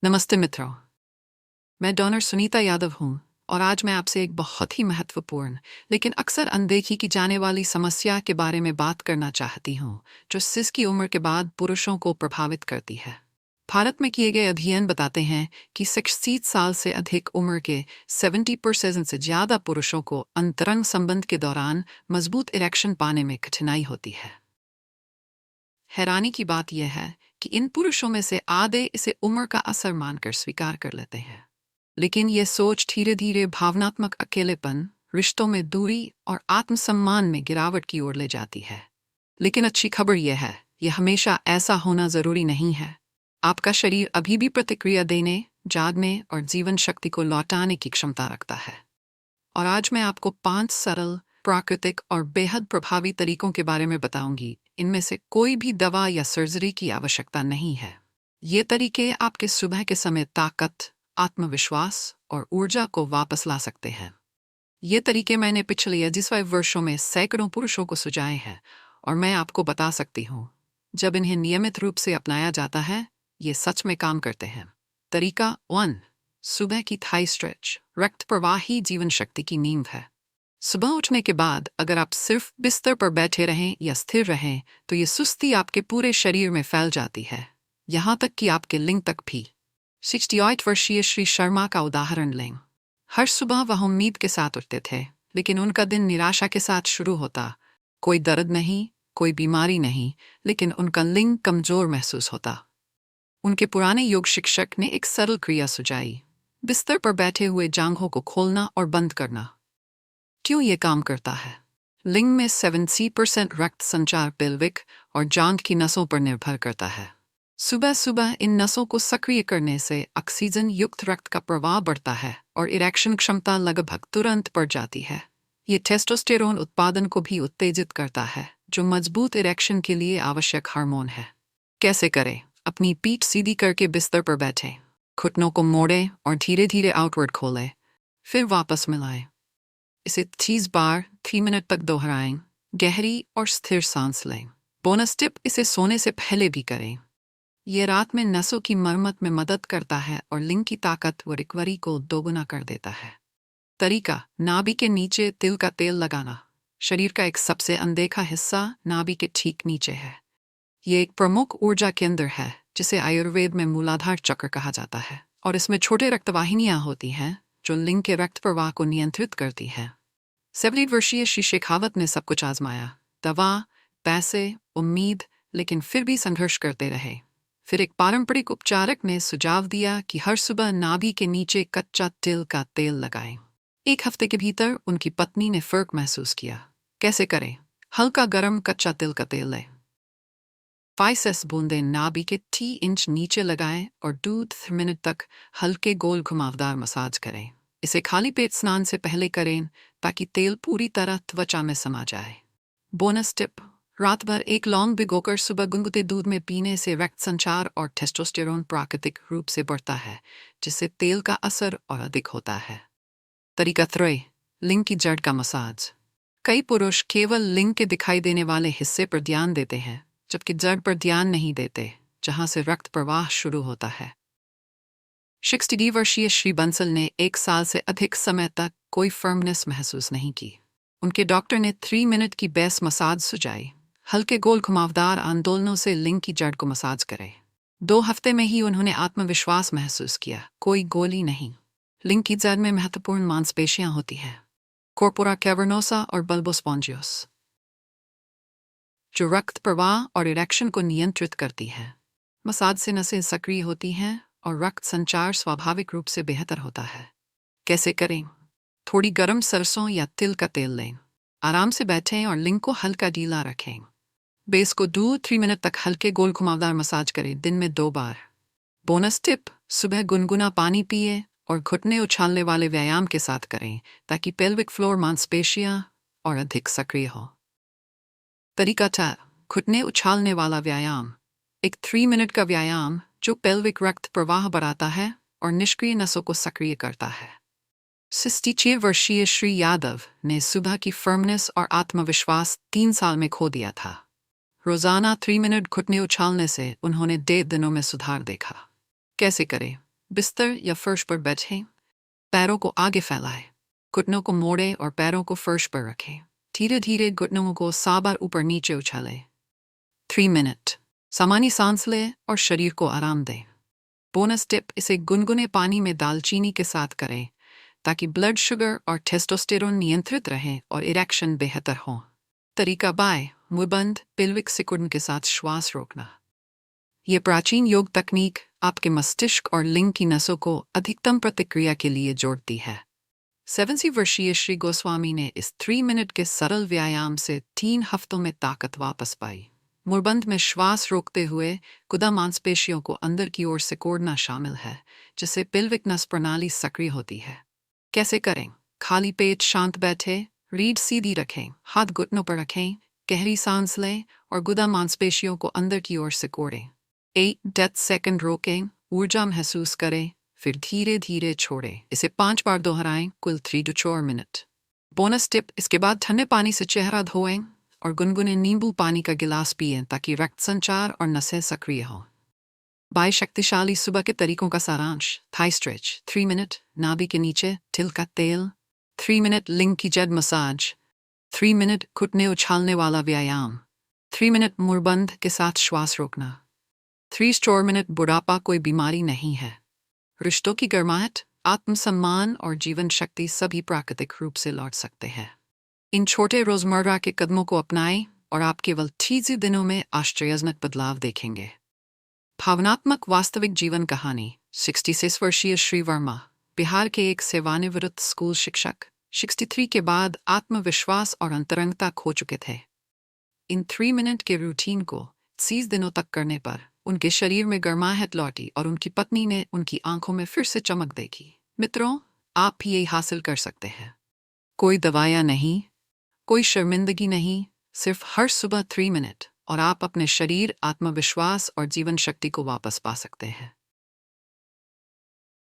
नमस्ते मित्रों, मैं डॉनर सुनीता यादव हूँ और आज मैं आपसे एक बहुत ही महत्वपूर्ण लेकिन अक्सर अनदेखी की जाने वाली समस्या के बारे में बात करना चाहती हूँ, जो सिस की उम्र के बाद पुरुषों को प्रभावित करती है। भारत में किए गए अध्ययन बताते हैं कि 60 साल से अधिक उम्र के 70% से ज़्यादा पुरुषों को अंतरंग संबंध के दौरान मजबूत इरेक्शन पाने में कठिनाई होती है। हैरानी की बात यह है कि इन पुरुषों में से आधे इसे उम्र का असर मानकर स्वीकार कर लेते हैं, लेकिन यह सोच धीरे धीरे भावनात्मक अकेलेपन, रिश्तों में दूरी और आत्मसम्मान में गिरावट की ओर ले जाती है। लेकिन अच्छी खबर यह है, यह हमेशा ऐसा होना जरूरी नहीं है। आपका शरीर अभी भी प्रतिक्रिया देने, जागने और जीवन शक्ति को लौटाने की क्षमता रखता है। और आज मैं आपको 5 सरल, प्राकृतिक और बेहद प्रभावी तरीकों के बारे में बताऊंगी। इनमें से कोई भी दवा या सर्जरी की आवश्यकता नहीं है। ये तरीके आपके सुबह के समय ताकत, आत्मविश्वास और ऊर्जा को वापस ला सकते हैं। ये तरीके मैंने पिछले 25 वर्षों में सैकड़ों पुरुषों को सुझाए हैं और मैं आपको बता सकती हूँ, जब इन्हें नियमित रूप से अपनाया जाता है, ये सच में काम करते हैं। तरीका 1, सुबह की थाई स्ट्रेच। रक्त प्रवाह ही जीवन शक्ति की नींव है। सुबह उठने के बाद अगर आप सिर्फ बिस्तर पर बैठे रहें या स्थिर रहें, तो ये सुस्ती आपके पूरे शरीर में फैल जाती है, यहाँ तक कि आपके लिंग तक भी। 68 वर्षीय श्री शर्मा का उदाहरण लें। हर सुबह वह उम्मीद के साथ उठते थे, लेकिन उनका दिन निराशा के साथ शुरू होता। कोई दर्द नहीं, कोई बीमारी नहीं, लेकिन उनका लिंग कमजोर महसूस होता। उनके पुराने योग शिक्षक ने एक सरल क्रिया सुझाई, बिस्तर पर बैठे हुए जांघों को खोलना और बंद करना। क्यों ये काम करता है? लिंग में 70% रक्त संचार पेल्विक और जांघ की नसों पर निर्भर करता है। सुबह सुबह इन नसों को सक्रिय करने से ऑक्सीजन युक्त रक्त का प्रवाह बढ़ता है और इरेक्शन क्षमता लगभग तुरंत बढ़ जाती है। ये टेस्टोस्टेरोन उत्पादन को भी उत्तेजित करता है, जो मजबूत इरेक्शन के लिए आवश्यक हार्मोन है। कैसे करें? अपनी पीठ सीधी करके बिस्तर पर बैठें, घुटनों को मोड़ें और धीरे धीरे आउटवर्ड खोलें, फिर वापस मिलाएं। इसे 30 बार 3 मिनट तक दोहराएं। गहरी और स्थिर सांस लें। बोनस टिप, इसे सोने से पहले भी करें। यह रात में नसों की मरम्मत में मदद करता है और लिंग की ताकत व रिकवरी को दोगुना कर देता है। तरीका, नाभि के नीचे तिल का तेल लगाना। शरीर का एक सबसे अनदेखा हिस्सा नाभि के ठीक नीचे है। ये एक प्रमुख ऊर्जा केंद्र है, जिसे आयुर्वेद में मूलाधार चक्र कहा जाता है, और इसमें छोटे रक्तवाहिनियां होती हैं जो लिंग के रक्त प्रवाह को नियंत्रित करती है। 70 वर्षीय श्री शेखावत ने सब कुछ आजमाया, दवा, पैसे, उम्मीद, लेकिन फिर भी संघर्ष करते रहे। फिर एक पारंपरिक उपचारक ने सुझाव दिया कि हर सुबह नाभि के नीचे कच्चा तिल का तेल लगाएं। 1 हफ्ते के भीतर उनकी पत्नी ने फर्क महसूस किया। कैसे करें? हल्का गर्म कच्चा तिल का तेल लें। 5 बूंदें नाभि के 3 इंच नीचे लगाएं और 2 मिनट तक हल्के गोल घुमावदार मसाज करें। इसे खाली पेट स्नान से पहले करें ताकि तेल पूरी तरह त्वचा में समा जाए। बोनस टिप, रात भर एक लौंग भिगोकर सुबह गुनगुने दूध में पीने से रक्त संचार और टेस्टोस्टेरोन प्राकृतिक रूप से बढ़ता है, जिससे तेल का असर और अधिक होता है। तरीका 3, लिंग की जड़ का मसाज। कई पुरुष केवल लिंग के दिखाई देने वाले हिस्से पर ध्यान देते हैं, जबकि जड़ पर ध्यान नहीं देते, जहां से रक्त प्रवाह शुरू होता है। 60 वर्षीय श्री बंसल ने 1 साल से अधिक समय तक कोई फर्मनेस महसूस नहीं की। उनके डॉक्टर ने 3 मिनट की बेस मसाज सुझाई। हल्के गोल घुमावदार आंदोलनों से लिंग की जड़ को मसाज करें। 2 हफ्ते में ही उन्होंने आत्मविश्वास महसूस किया। कोई गोली नहीं। लिंग की जड़ में महत्वपूर्ण मांसपेशियां होती हैं, कॉर्पोरा कैवर्नोसा और बल्बो स्पॉन्जियोस, जो रक्त प्रवाह और इरेक्शन को नियंत्रित करती हैं। मसाज से नसें सक्रिय होती हैं और रक्त संचार स्वाभाविक रूप से बेहतर होता है। कैसे करें? थोड़ी गर्म सरसों या तिल का तेल लें। आराम से बैठें और लिंग को हल्का ढीला रखें। बेस को 2-3 मिनट तक हल्के गोल घुमावदार मसाज करें, दिन में 2 बार। बोनस टिप, सुबह गुनगुना पानी पिए और घुटने उछालने वाले व्यायाम के साथ करें ताकि पेल्विक फ्लोर मांसपेशियां और अधिक सक्रिय हो। तरीका 4, घुटने उछालने वाला व्यायाम। एक 3 मिनट का व्यायाम जो पेल्विक रक्त प्रवाह बढ़ाता है और निष्क्रिय नसों को सक्रिय करता है। 66 वर्षीय श्री यादव ने सुबह की फर्मनेस और आत्मविश्वास 3 साल में खो दिया था। रोजाना 3 मिनट घुटने उछालने से उन्होंने 1.5 दिनों में सुधार देखा। कैसे करें? बिस्तर या फर्श पर बैठें, पैरों को आगे फैलाएं, घुटनों को मोड़ें और पैरों को फर्श पर रखें। धीरे धीरे घुटनों को 7 बार ऊपर नीचे उछालें। 3 मिनट। सामान्य सांस लें और शरीर को आराम दें। बोनस टिप, इसे गुनगुने पानी में दालचीनी के साथ करें ताकि ब्लड शुगर और टेस्टोस्टेरोन नियंत्रित रहें और इरेक्शन बेहतर हो। तरीका बाय, मुंह बंद, पेल्विक सिकुड़न के साथ श्वास रोकना। ये प्राचीन योग तकनीक आपके मस्तिष्क और लिंग की नसों को अधिकतम प्रतिक्रिया के लिए जोड़ती है। 70 वर्षीय श्री गोस्वामी ने इस 3 मिनट के सरल व्यायाम से 3 हफ्तों में ताकत वापस पाई। मुरबंद में श्वास रोकते हुए गुदा मांसपेशियों को अंदर की ओर सिकोड़ना शामिल है, जिससे पेल्विक नस प्रणाली सक्रिय होती है। कैसे करें? खाली पेट शांत बैठे, रीढ़ सीधी रखें, हाथ घुटनों पर रखें, गहरी सांस लें और गुदा मांसपेशियों को अंदर की ओर सिकोड़ें। 8 सेकंड रोकें, ऊर्जा महसूस करें, फिर धीरे धीरे छोड़ें। इसे 5 बार दोहराएं, कुल 3 to 4 मिनट। बोनस टिप, इसके बाद ठंडे पानी से चेहरा धोएं और गुनगुने नींबू पानी का गिलास पिएं ताकि रक्त संचार और नसें सक्रिय हों। 22 शक्तिशाली सुबह के तरीकों का सारांश। थाई स्ट्रेच 3 मिनट, नाभि के नीचे तिल का तेल 3 मिनट, लिंग की जड़ मसाज 3 मिनट, घुटने उछालने वाला व्यायाम 3 मिनट, मुरबंद के साथ श्वास रोकना 3 मिनट। बुढ़ापा कोई बीमारी नहीं है। रिश्तों की गर्माहट, आत्मसम्मान और जीवन शक्ति सभी प्राकृतिक रूप से लौट सकते हैं। इन छोटे रोजमर्रा के कदमों को अपनाएं और आप केवल 30 दिनों में आश्चर्यजनक बदलाव देखेंगे। भावनात्मक वास्तविक जीवन कहानी। 66 वर्षीय श्री वर्मा, बिहार के एक सेवानिवृत्त स्कूल शिक्षक, 63 के बाद आत्मविश्वास और अंतरंगता खो चुके थे। इन 3 मिनट के रूटीन को 30 दिनों तक करने पर उनके शरीर में गर्माहट लौटी और उनकी पत्नी ने उनकी आंखों में फिर से चमक देखी। मित्रों, आप भी यही हासिल कर सकते हैं। कोई दवाइयाँ नहीं, कोई शर्मिंदगी नहीं, सिर्फ हर सुबह 3 मिनट और आप अपने शरीर, आत्मविश्वास और जीवन शक्ति को वापस पा सकते हैं।